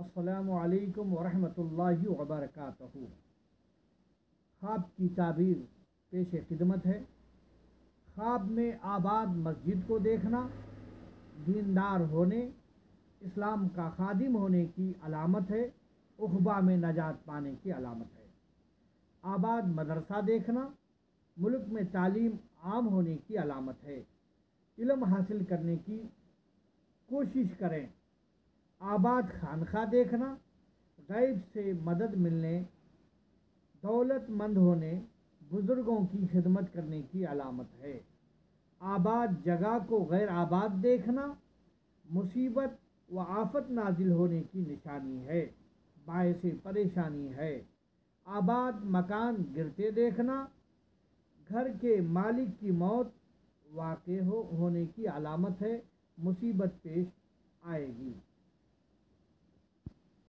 السلام علیکم ورحمۃ اللہ وبرکاتہ۔ خواب کی تعبیر پیش خدمت ہے۔ خواب میں آباد مسجد کو دیکھنا دیندار ہونے، اسلام کا خادم ہونے کی علامت ہے، عقبہ میں نجات پانے کی علامت ہے۔ آباد مدرسہ دیکھنا ملک میں تعلیم عام ہونے کی علامت ہے، علم حاصل کرنے کی کوشش کریں۔ آباد خانقاہ دیکھنا غیب سے مدد ملنے، دولت مند ہونے، بزرگوں کی خدمت کرنے کی علامت ہے۔ آباد جگہ کو غیر آباد دیکھنا مصیبت و آفت نازل ہونے کی نشانی ہے، باعث پریشانی ہے۔ آباد مکان گرتے دیکھنا گھر کے مالک کی موت واقع ہونے کی علامت ہے، مصیبت پیش آئے گی۔